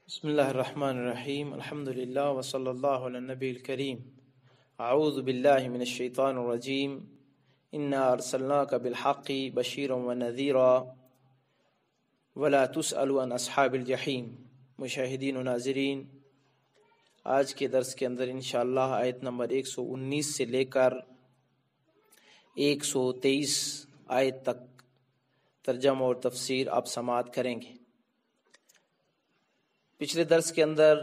بسم اللہ الرحمن الرحیم الحمد للہ وصلی اللہ علی النبی الکریم اعوذ باللہ من الشیطان الرجیم انا ارسلناک بالحق بشیرا ونذیرا ولا تسأل عن اصحاب الجحیم۔ مشاہدین و ناظرین، آج کے درس کے اندر انشاءاللہ آیت نمبر 119 سے لے کر 123 آیت تک ترجمہ اور تفسیر آپ سماعت کریں گے۔ پچھلے درس کے اندر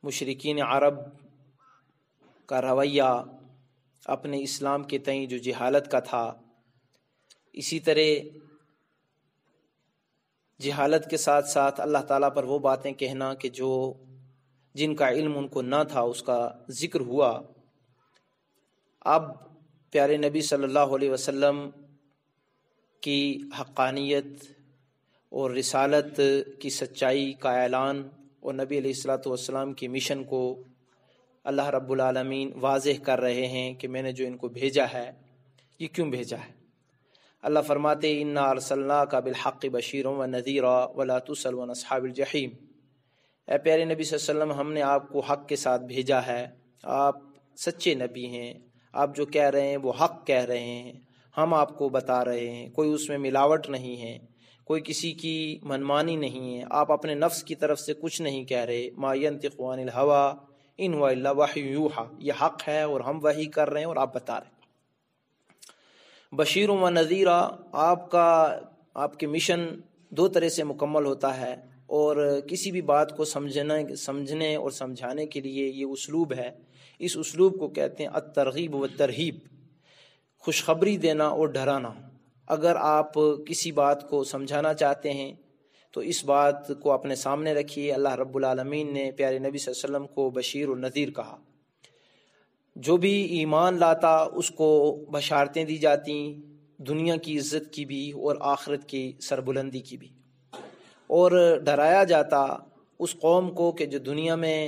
مشرکین عرب کا رویہ اپنے اسلام کے تئیں جو جہالت کا تھا، اسی طرح جہالت کے ساتھ ساتھ اللہ تعالیٰ پر وہ باتیں کہنا کہ جن کا علم ان کو نہ تھا، اس کا ذکر ہوا۔ اب پیارے نبی صلی اللہ علیہ وسلم کی حقانیت اور رسالت کی سچائی کا اعلان اور نبی علیہ الصلوۃ والسلام کی مشن کو اللہ رب العالمین واضح کر رہے ہیں کہ میں نے جو ان کو بھیجا ہے یہ کیوں بھیجا ہے۔ اللہ فرماتے انا ارسلناک بالحق بشیرا ونذیرا ولا تسأل عن اصحاب الجحیم۔ اے پیارے نبی صلی اللہ علیہ وسلم، ہم نے آپ کو حق کے ساتھ بھیجا ہے، آپ سچے نبی ہیں، آپ جو کہہ رہے ہیں وہ حق کہہ رہے ہیں، ہم آپ کو بتا رہے ہیں، کوئی اس میں ملاوٹ نہیں ہے، کوئی کسی کی منمانی نہیں ہے، آپ اپنے نفس کی طرف سے کچھ نہیں کہہ رہے۔ ما ینطق عن الہوی ان هو الا وحی یوحی، یہ حق ہے اور ہم وحی کر رہے ہیں اور آپ بتا رہے ہیں۔ بشیر و نذیرا، آپ کے مشن دو طرح سے مکمل ہوتا ہے، اور کسی بھی بات کو سمجھنے اور سمجھانے کے لیے یہ اسلوب ہے، اس اسلوب کو کہتے ہیں الترغیب والترہیب، خوشخبری دینا اور ڈرانا۔ اگر آپ کسی بات کو سمجھانا چاہتے ہیں تو اس بات کو اپنے سامنے رکھیے۔ اللہ رب العالمین نے پیارے نبی صلی اللہ علیہ وسلم کو بشیر و نذیر کہا۔ جو بھی ایمان لاتا اس کو بشارتیں دی جاتی، دنیا کی عزت کی بھی اور آخرت کی سربلندی کی بھی، اور ڈرایا جاتا اس قوم کو کہ جو دنیا میں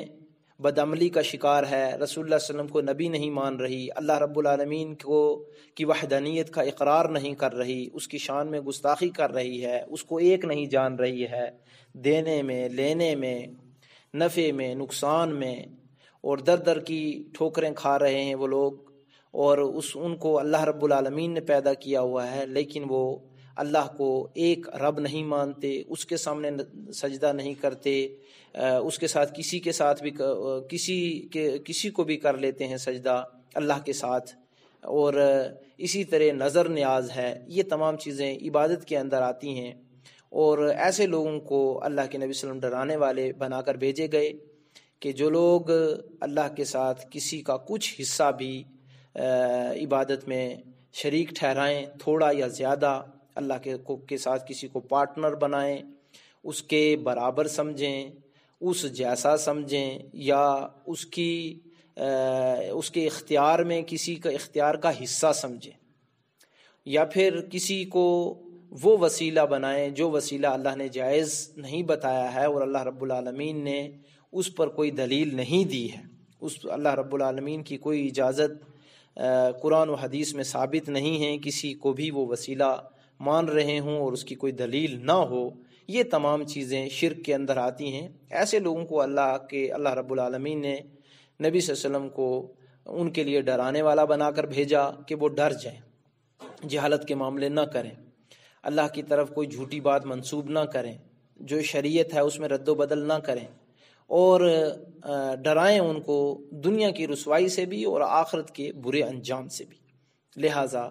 بدعملی کا شکار ہے، رسول اللہ صلی اللہ علیہ وسلم کو نبی نہیں مان رہی، اللہ رب العالمین کی وحدانیت کا اقرار نہیں کر رہی، اس کی شان میں گستاخی کر رہی ہے، اس کو ایک نہیں جان رہی ہے، دینے میں، لینے میں، نفع میں، نقصان میں، اور در در کی ٹھوکریں کھا رہے ہیں وہ لوگ، اور ان کو اللہ رب العالمین نے پیدا کیا ہوا ہے، لیکن وہ اللہ کو ایک رب نہیں مانتے، اس کے سامنے سجدہ نہیں کرتے، اس کے ساتھ کسی کو بھی کر لیتے ہیں سجدہ اللہ کے ساتھ، اور اسی طرح نظر نیاز ہے۔ یہ تمام چیزیں عبادت کے اندر آتی ہیں، اور ایسے لوگوں کو اللہ کے نبی صلی اللہ علیہ وسلم ڈرانے والے بنا کر بھیجے گئے کہ جو لوگ اللہ کے ساتھ کسی کا کچھ حصہ بھی عبادت میں شریک ٹھہرائیں، تھوڑا یا زیادہ، اللہ کے ساتھ کسی کو پارٹنر بنائیں، اس کے برابر سمجھیں، اس جیسا سمجھیں، یا اس کے اختیار میں کسی کا اختیار کا حصہ سمجھیں، یا پھر کسی کو وہ وسیلہ بنائیں جو وسیلہ اللہ نے جائز نہیں بتایا ہے اور اللہ رب العالمین نے اس پر کوئی دلیل نہیں دی ہے، اللہ رب العالمین کی کوئی اجازت قرآن و حدیث میں ثابت نہیں ہے، کسی کو بھی وہ وسیلہ مان رہے ہوں اور اس کی کوئی دلیل نہ ہو۔ یہ تمام چیزیں شرک کے اندر آتی ہیں۔ ایسے لوگوں کو اللہ رب العالمین نے نبی صلی اللہ علیہ وسلم کو ان کے لیے ڈرانے والا بنا کر بھیجا کہ وہ ڈر جائیں، جہالت کے معاملے نہ کریں، اللہ کی طرف کوئی جھوٹی بات منسوب نہ کریں، جو شریعت ہے اس میں رد و بدل نہ کریں، اور ڈرائیں ان کو دنیا کی رسوائی سے بھی اور آخرت کے برے انجام سے بھی۔ لہٰذا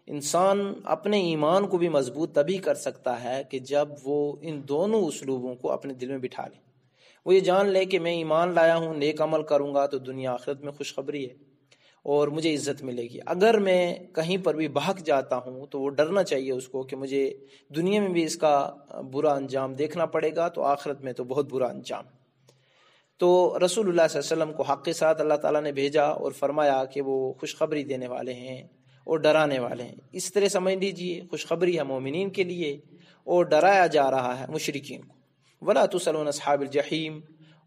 انسان اپنے ایمان کو بھی مضبوط تبھی کر سکتا ہے کہ جب وہ ان دونوں اسلوبوں کو اپنے دل میں بٹھا لے۔ وہ یہ جان لے کہ میں ایمان لایا ہوں، نیک عمل کروں گا تو دنیا آخرت میں خوشخبری ہے اور مجھے عزت ملے گی۔ اگر میں کہیں پر بھی بہک جاتا ہوں تو وہ ڈرنا چاہیے اس کو کہ مجھے دنیا میں بھی اس کا برا انجام دیکھنا پڑے گا، تو آخرت میں تو بہت برا انجام۔ تو رسول اللہ صلی اللہ علیہ وسلم کو حق کے ساتھ اللہ تعالیٰ نے بھیجا اور فرمایا کہ وہ خوشخبری دینے والے ہیں اور ڈرانے والے ہیں۔ اس طرح سمجھ لیجیے، خوشخبری ہے مومنین کے لیے اور ڈرایا جا رہا ہے مشرکین کو۔ ولا تسأل عن اصحاب الجحیم،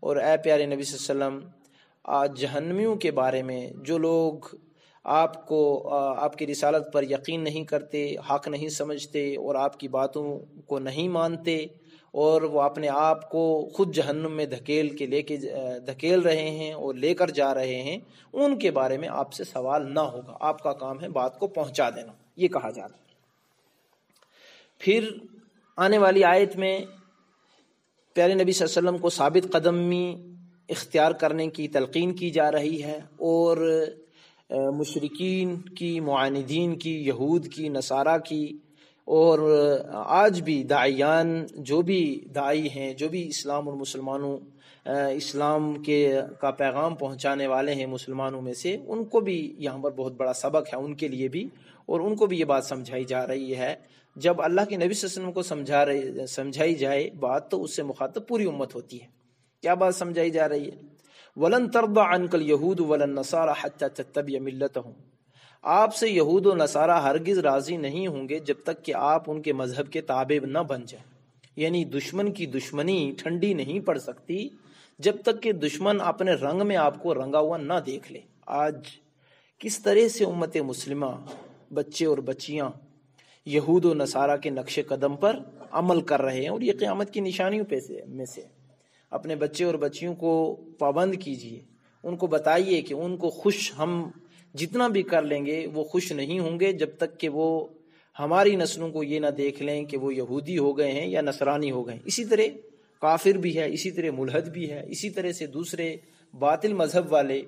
اور اے پیارے نبی صلی اللہ علیہ وسلم، جہنمیوں کے بارے میں جو لوگ آپ کو آپ کی رسالت پر یقین نہیں کرتے، حق نہیں سمجھتے اور آپ کی باتوں کو نہیں مانتے، اور وہ اپنے آپ کو خود جہنم میں دھکیل رہے ہیں اور لے کر جا رہے ہیں، ان کے بارے میں آپ سے سوال نہ ہوگا، آپ کا کام ہے بات کو پہنچا دینا، یہ کہا جا رہا ہے۔ پھر آنے والی آیت میں پیارے نبی صلی اللہ علیہ وسلم کو ثابت قدمی اختیار کرنے کی تلقین کی جا رہی ہے، اور مشرکین کی، معاندین کی، یہود کی، نصارہ کی، اور آج بھی داعیان جو بھی داعی ہیں، جو بھی اسلام اور مسلمانوں اسلام کا پیغام پہنچانے والے ہیں مسلمانوں میں سے، ان کو بھی یہاں پر بہت بڑا سبق ہے ان کے لیے بھی، اور ان کو بھی یہ بات سمجھائی جا رہی ہے۔ جب اللہ کے نبی صلی اللہ علیہ وسلم کو سمجھائی جائے بات، تو اس سے مخاطب پوری امت ہوتی ہے۔ کیا بات سمجھائی جا رہی ہے؟ وَلَن تَرْضَ عَنْكَ الْيَهُودُ وَلَا النَّصَارَى حَتَّى تَتَّبِعَ مِلَّتَهُمْ، آپ سے یہود و نصارہ ہرگز راضی نہیں ہوں گے جب تک کہ آپ ان کے مذہب کے تابع نہ بن جائیں۔ یعنی دشمن کی دشمنی ٹھنڈی نہیں پڑ سکتی جب تک کہ دشمن اپنے رنگ میں آپ کو رنگا ہوا نہ دیکھ لے۔ آج کس طرح سے امت مسلمہ، بچے اور بچیاں یہود و نصارہ کے نقش قدم پر عمل کر رہے ہیں، اور یہ قیامت کی نشانیوں میں سے۔ اپنے بچے اور بچیوں کو پابند کیجئے، ان کو بتائیے کہ ان کو خوش ہم جتنا بھی کر لیں گے وہ خوش نہیں ہوں گے جب تک کہ وہ ہماری نسلوں کو یہ نہ دیکھ لیں کہ وہ یہودی ہو گئے ہیں یا نصرانی ہو گئے ہیں۔ اسی طرح کافر بھی ہے، اسی طرح ملحد بھی ہے، اسی طرح سے دوسرے باطل مذہب والے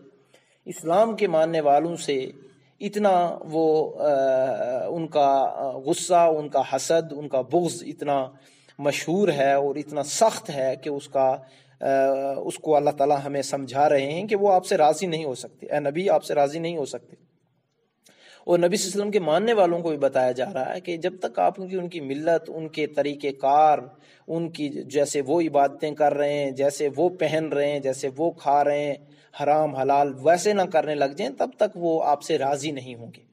اسلام کے ماننے والوں سے اتنا وہ ان کا غصہ، ان کا حسد، ان کا بغض اتنا مشہور ہے اور اتنا سخت ہے کہ اس کو اللہ تعالیٰ ہمیں سمجھا رہے ہیں کہ وہ آپ سے راضی نہیں ہو سکتے، اے نبی آپ سے راضی نہیں ہو سکتے۔ اور نبی صلی اللہ علیہ وسلم کے ماننے والوں کو بھی بتایا جا رہا ہے کہ جب تک آپ ان کی ملت، ان کے طریقہ کار، ان کی جیسے وہ عبادتیں کر رہے ہیں، جیسے وہ پہن رہے ہیں، جیسے وہ کھا رہے ہیں حرام حلال، ویسے نہ کرنے لگ جائیں، تب تک وہ آپ سے راضی نہیں ہوں گے۔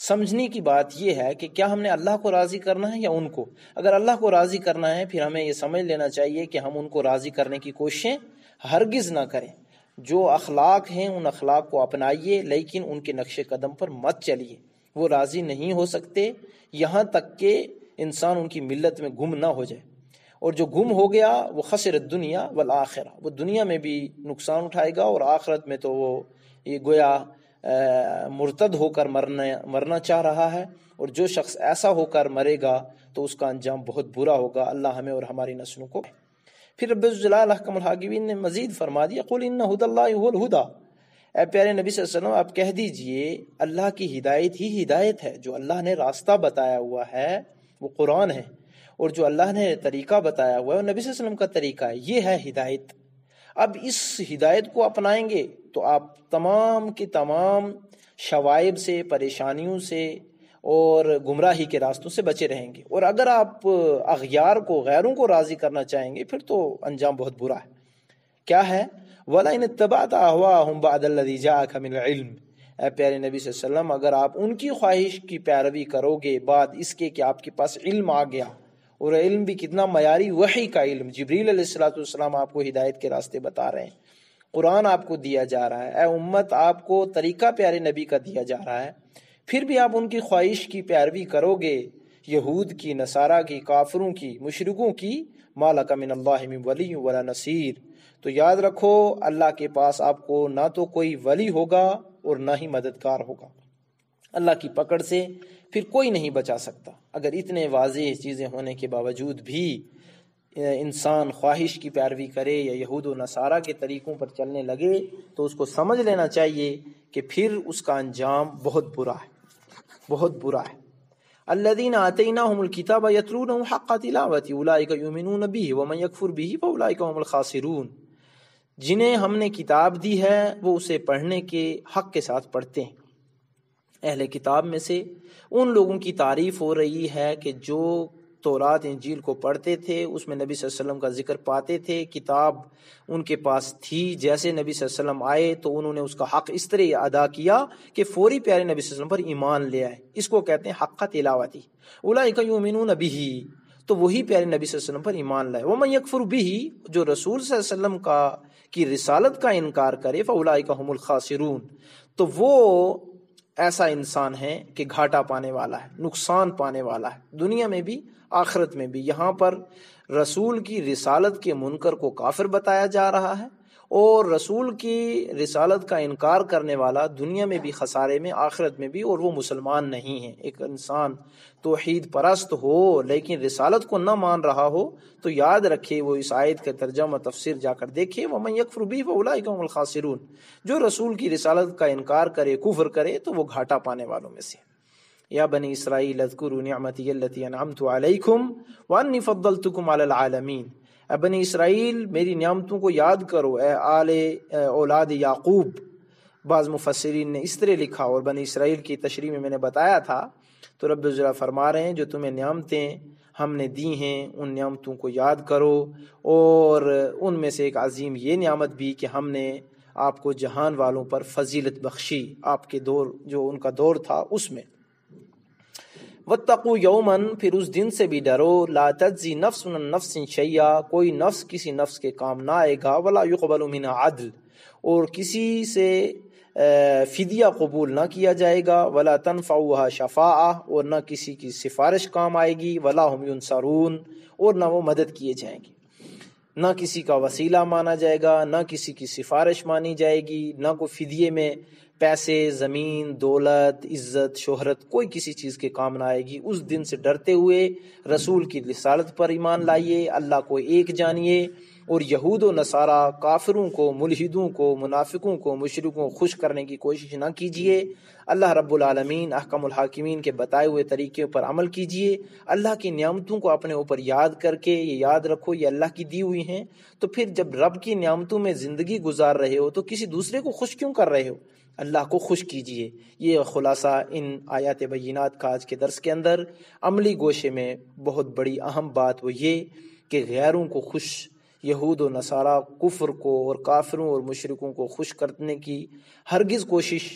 سمجھنے کی بات یہ ہے کہ کیا ہم نے اللہ کو راضی کرنا ہے یا ان کو؟ اگر اللہ کو راضی کرنا ہے پھر ہمیں یہ سمجھ لینا چاہیے کہ ہم ان کو راضی کرنے کی کوششیں ہرگز نہ کریں۔ جو اخلاق ہیں ان اخلاق کو اپنائیے، لیکن ان کے نقش قدم پر مت چلیے۔ وہ راضی نہیں ہو سکتے یہاں تک کہ انسان ان کی ملت میں گم نہ ہو جائے، اور جو گم ہو گیا وہ خسر الدنیا والآخرہ، وہ دنیا میں بھی نقصان اٹھائے گا، اور آخرت میں تو وہ یہ گویا مرتد ہو کر مرنا چاہ رہا ہے، اور جو شخص ایسا ہو کر مرے گا تو اس کا انجام بہت برا ہوگا۔ اللہ ہمیں اور ہماری نسلوں کو۔ پھر رب الجلال احکم الحاکمین نے مزید فرما دیا، قل ان ھدی اللہ ھو الھدی، اے پیارے نبی صلی اللہ علیہ وسلم آپ کہہ دیجئے اللہ کی ہدایت ہی ہدایت ہے۔ جو اللہ نے راستہ بتایا ہوا ہے وہ قرآن ہے، اور جو اللہ نے طریقہ بتایا ہوا ہے وہ نبی صلی اللہ علیہ وسلم کا طریقہ ہے، یہ ہے ہدایت۔ اب اس ہدایت کو اپنائیں گے تو آپ تمام کی تمام شوائب سے، پریشانیوں سے اور گمراہی کے راستوں سے بچے رہیں گے، اور اگر آپ اغیار کو، غیروں کو راضی کرنا چاہیں گے پھر تو انجام بہت برا ہے۔ کیا ہے؟ وَلَئِنِ اتَّبَعْتَ أَهْوَاءَهُمْ بَعْدَ الَّذِي جَاءَكَ مِنَ الْعِلْمِ، اے پیارے نبی صلی اللہ علیہ وسلم اگر آپ ان کی خواہش کی پیروی کرو گے بعد اس کے کہ آپ کے پاس علم آ گیا، اور علم بھی کتنا معیاری، وحی کا علم، جبریل علیہ السلام آپ کو ہدایت کے راستے بتا رہے ہیں، قرآن آپ کو دیا جا رہا ہے، اے امت آپ کو طریقہ پیارے نبی کا دیا جا رہا ہے، پھر بھی آپ ان کی خواہش کی پیروی کرو گے، یہود کی، نصارہ کی، کافروں کی، مشرکوں کی، ما لک من اللہ من ولی ولا نصیر، تو یاد رکھو اللہ کے پاس آپ کو نہ تو کوئی ولی ہوگا اور نہ ہی مددگار ہوگا۔ اللہ کی پکڑ سے پھر کوئی نہیں بچا سکتا۔ اگر اتنے واضح چیزیں ہونے کے باوجود بھی انسان خواہش کی پیروی کرے یا یہود و نصارہ کے طریقوں پر چلنے لگے تو اس کو سمجھ لینا چاہیے کہ پھر اس کا انجام بہت برا ہے، بہت برا ہے۔ الذین آتیناہم الکتاب یتلونہ حق تلاوتہ اولئک یؤمنون بہ ومن یکفر بہ فاولئک هم الخاسرون، جنہیں ہم نے کتاب دی ہے وہ اسے پڑھنے کے حق کے ساتھ پڑھتے ہیں۔ اہل کتاب میں سے ان لوگوں کی تعریف ہو رہی ہے کہ جو تورات انجیل کو پڑھتے تھے، اس میں نبی صلی اللہ علیہ وسلم کا ذکر پاتے تھے، کتاب ان کے پاس تھی، جیسے نبی صلی اللہ علیہ وسلم آئے تو انہوں نے اس کا حق اس طرح ادا کیا کہ فوری پیارے نبی صلی اللہ علیہ وسلم پر ایمان لے آئے۔ اس کو کہتے ہیں حق تلاوتی، اولئک یؤمنون بہ، تو وہی پیارے نبی صلی اللہ علیہ وسلم پر ایمان لائے۔ ومن یکفر بہ، جو رسول صلی اللہ علیہ وسلم کی رسالت کا انکار کرے، فاولئک هم الخاسرون، تو وہ ایسا انسان ہے کہ گھاٹا پانے والا ہے، نقصان پانے والا ہے، دنیا میں بھی آخرت میں بھی۔ یہاں پر رسول کی رسالت کے منکر کو کافر بتایا جا رہا ہے، اور رسول کی رسالت کا انکار کرنے والا دنیا میں بھی خسارے میں، آخرت میں بھی، اور وہ مسلمان نہیں ہے۔ ایک انسان توحید پرست ہو لیکن رسالت کو نہ مان رہا ہو تو یاد رکھے، وہ اس آیت کا ترجمہ تفسیر جا کر دیکھے، وَمَن يَكْفُرْ بِهِ فَأُولَٰئِكَ هُمُ الْخَاسِرُونَ، جو رسول کی رسالت کا انکار کرے، کفر کرے، تو وہ گھاٹا پانے والوں میں سے۔ یا بنی اسرائیل اذکروا نعمتی التی انعمت علیکم وانی فضلتکم علی العالمین، اے بنی اسرائیل میری نعمتوں کو یاد کرو، اے آل اولاد یعقوب۔ بعض مفسرین نے اس طرح لکھا، اور بنی اسرائیل کی تشریح میں نے بتایا تھا، تو رب العزت فرما رہے ہیں جو تمہیں نعمتیں ہم نے دی ہیں ان نعمتوں کو یاد کرو، اور ان میں سے ایک عظیم یہ نعمت بھی کہ ہم نے آپ کو جہان والوں پر فضیلت بخشی، آپ کے دور جو ان کا دور تھا اس میں۔ وَاتَّقُوا يَوْمًا، پھر اس دن سے بھی ڈرو، لا تجزی نفس عن نفس شیئا، کوئی نفس کسی نفس کے کام نہ آئے گا، ولا يقبل منها عدل، اور کسی سے فدیہ قبول نہ کیا جائے گا، ولا تنفعها شفاعہ، اور نہ کسی کی سفارش کام آئے گی، ولا هم ينصرون، اور نہ وہ مدد کیے جائیں گے۔ نہ کسی کا وسیلہ مانا جائے گا، نہ کسی کی سفارش مانی جائے گی، نہ کوئی فدیے میں پیسے، زمین، دولت، عزت، شہرت، کوئی کسی چیز کے کام نہ آئے گی۔ اس دن سے ڈرتے ہوئے رسول کی رسالت پر ایمان لائیے، اللہ کو ایک جانیے، اور یہود و نصارہ، کافروں کو، ملحدوں کو، منافقوں کو، مشرکوں کو خوش کرنے کی کوشش نہ کیجیے۔ اللہ رب العالمین احکم الحاکمین کے بتائے ہوئے طریقے پر عمل کیجیے۔ اللہ کی نعمتوں کو اپنے اوپر یاد کر کے یہ یاد رکھو یہ اللہ کی دی ہوئی ہیں، تو پھر جب رب کی نعمتوں میں زندگی گزار رہے ہو تو کسی دوسرے کو خوش کیوں کر رہے ہو؟ اللہ کو خوش کیجیے۔ یہ خلاصہ ان آیات بینات کا آج کے درس کے اندر۔ عملی گوشے میں بہت بڑی اہم بات وہ یہ کہ غیروں کو خوش، یہود و نصارہ، کفر کو اور کافروں اور مشرکوں کو خوش کرنے کی ہرگز کوشش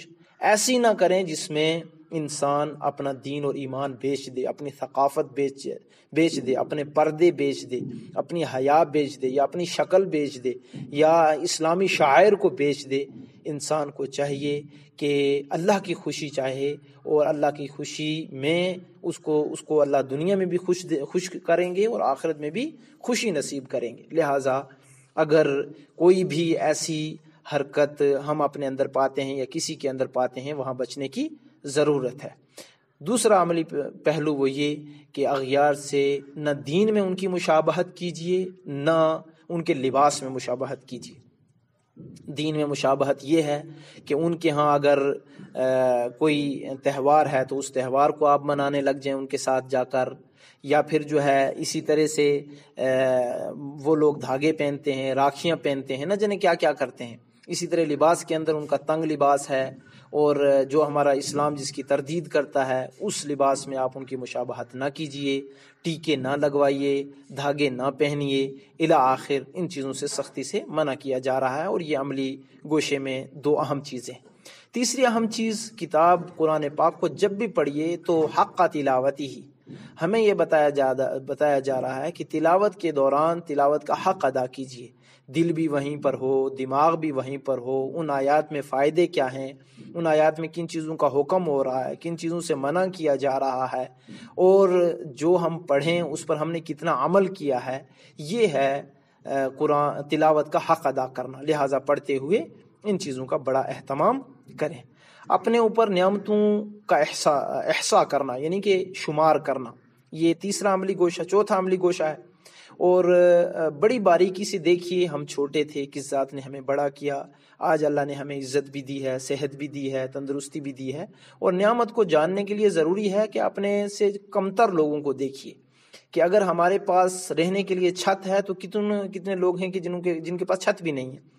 ایسی نہ کریں جس میں انسان اپنا دین اور ایمان بیچ دے، اپنی ثقافت بیچ دے، اپنے پردے بیچ دے، اپنی حیا بیچ دے، یا اپنی شکل بیچ دے، یا اسلامی شاعر کو بیچ دے۔ انسان کو چاہیے کہ اللہ کی خوشی چاہے، اور اللہ کی خوشی میں اس کو اللہ دنیا میں بھی خوش کریں گے اور آخرت میں بھی خوشی نصیب کریں گے۔ لہٰذا اگر کوئی بھی ایسی حرکت ہم اپنے اندر پاتے ہیں یا کسی کے اندر پاتے ہیں، وہاں بچنے کی ضرورت ہے۔ دوسرا عملی پہلو وہ یہ کہ اغیار سے نہ دین میں ان کی مشابہت کیجیے، نہ ان کے لباس میں مشابہت کیجیے۔ دین میں مشابہت یہ ہے کہ ان کے ہاں اگر کوئی تہوار ہے تو اس تہوار کو آپ منانے لگ جائیں ان کے ساتھ جا کر، یا پھر جو ہے اسی طرح سے وہ لوگ دھاگے پہنتے ہیں، راکھیاں پہنتے ہیں، نہ جانے کیا کیا کرتے ہیں۔ اسی طرح لباس کے اندر ان کا تنگ لباس ہے، اور جو ہمارا اسلام جس کی تردید کرتا ہے اس لباس میں آپ ان کی مشابہت نہ کیجیے، ٹیکے نہ لگوائیے، دھاگے نہ پہنیے، الی آخر ان چیزوں سے سختی سے منع کیا جا رہا ہے، اور یہ عملی گوشے میں دو اہم چیزیں۔ تیسری اہم چیز، کتاب قرآن پاک کو جب بھی پڑھیے تو حق تلاوتی ہی، ہمیں یہ بتایا جا رہا ہے کہ تلاوت کے دوران تلاوت کا حق ادا کیجیے، دل بھی وہیں پر ہو، دماغ بھی وہیں پر ہو، ان آیات میں فائدے کیا ہیں، ان آیات میں کن چیزوں کا حکم ہو رہا ہے، کن چیزوں سے منع کیا جا رہا ہے، اور جو ہم پڑھیں اس پر ہم نے کتنا عمل کیا ہے، یہ ہے قرآن تلاوت کا حق ادا کرنا۔ لہٰذا پڑھتے ہوئے ان چیزوں کا بڑا اہتمام کریں۔ اپنے اوپر نعمتوں کا احصاء کرنا، یعنی کہ شمار کرنا، یہ تیسرا عملی گوشہ۔ چوتھا عملی گوشہ ہے، اور بڑی باریکی سے دیکھیے، ہم چھوٹے تھے، کس ذات نے ہمیں بڑا کیا، آج اللہ نے ہمیں عزت بھی دی ہے، صحت بھی دی ہے، تندرستی بھی دی ہے، اور نعمت کو جاننے کے لیے ضروری ہے کہ اپنے سے کمتر لوگوں کو دیکھیے، کہ اگر ہمارے پاس رہنے کے لیے چھت ہے تو کتنے لوگ ہیں کہ جن کے پاس چھت بھی نہیں ہے،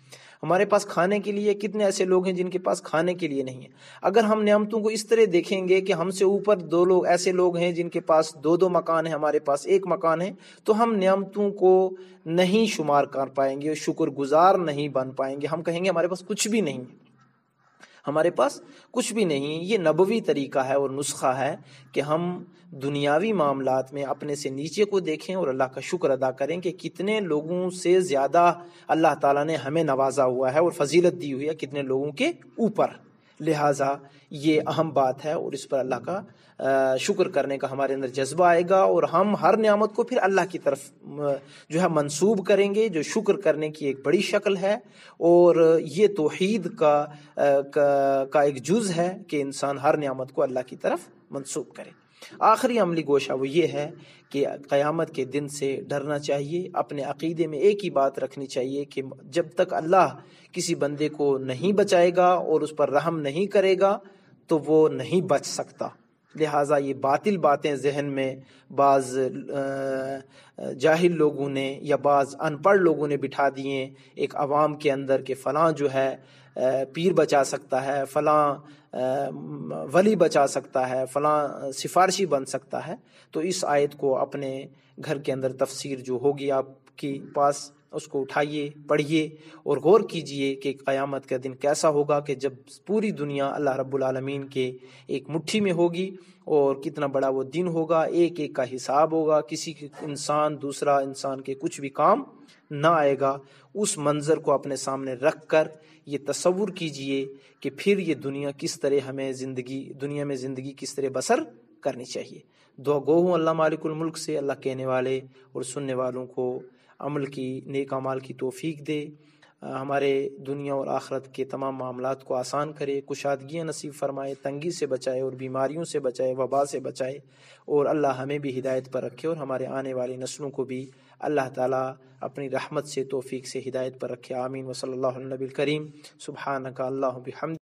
ہمارے پاس کھانے کے لیے کتنے ایسے لوگ ہیں جن کے پاس کھانے کے لیے نہیں ہے۔ اگر ہم نعمتوں کو اس طرح دیکھیں گے کہ ہم سے اوپر ایسے لوگ ہیں جن کے پاس دو مکان ہیں، ہمارے پاس ایک مکان ہے، تو ہم نعمتوں کو نہیں شمار کر پائیں گے، شکر گزار نہیں بن پائیں گے، ہم کہیں گے ہمارے پاس کچھ بھی نہیں ہے، ہمارے پاس کچھ بھی نہیں۔ یہ نبوی طریقہ ہے اور نسخہ ہے کہ ہم دنیاوی معاملات میں اپنے سے نیچے کو دیکھیں اور اللہ کا شکر ادا کریں کہ کتنے لوگوں سے زیادہ اللہ تعالیٰ نے ہمیں نوازا ہوا ہے اور فضیلت دی ہوئی ہے کتنے لوگوں کے اوپر۔ لہٰذا یہ اہم بات ہے اور اس پر اللہ کا شکر کرنے کا ہمارے اندر جذبہ آئے گا اور ہم ہر نعمت کو پھر اللہ کی طرف جو ہے منسوب کریں گے، جو شکر کرنے کی ایک بڑی شکل ہے، اور یہ توحید کا ایک جز ہے کہ انسان ہر نعمت کو اللہ کی طرف منسوب کرے۔ آخری عملی گوشہ وہ یہ ہے کہ قیامت کے دن سے ڈرنا چاہیے، اپنے عقیدے میں ایک ہی بات رکھنی چاہیے کہ جب تک اللہ کسی بندے کو نہیں بچائے گا اور اس پر رحم نہیں کرے گا تو وہ نہیں بچ سکتا۔ لہٰذا یہ باطل باتیں ذہن میں بعض جاہل لوگوں نے یا بعض ان پڑھ لوگوں نے بٹھا دیے ایک عوام کے اندر کہ فلاں جو ہے پیر بچا سکتا ہے، فلاں ولی بچا سکتا ہے، فلاں سفارشی بن سکتا ہے۔ تو اس آیت کو اپنے گھر کے اندر تفسیر جو ہوگی آپ کے پاس اس کو اٹھائیے، پڑھیے اور غور کیجئے کہ قیامت کا دن کیسا ہوگا کہ جب پوری دنیا اللہ رب العالمین کے ایک مٹھی میں ہوگی، اور کتنا بڑا وہ دن ہوگا، ایک ایک کا حساب ہوگا، کسی انسان دوسرا انسان کے کچھ بھی کام نہ آئے گا۔ اس منظر کو اپنے سامنے رکھ کر یہ تصور کیجئے کہ پھر یہ دنیا کس طرح ہمیں دنیا میں زندگی کس طرح بسر کرنی چاہیے۔ دعا گو ہوں اللہ مالک الملک سے اللہ کہنے والے اور سننے والوں کو عمل کی، نیک اعمال کی توفیق دے، ہمارے دنیا اور آخرت کے تمام معاملات کو آسان کرے، کشادگیاں نصیب فرمائے، تنگی سے بچائے اور بیماریوں سے بچائے، وبا سے بچائے، اور اللہ ہمیں بھی ہدایت پر رکھے اور ہمارے آنے والی نسلوں کو بھی اللہ تعالیٰ اپنی رحمت سے توفیق سے ہدایت پر رکھے۔ آمین۔ وصلی اللہ علی النبی الکریم۔ سبحانک اللہم بحمدک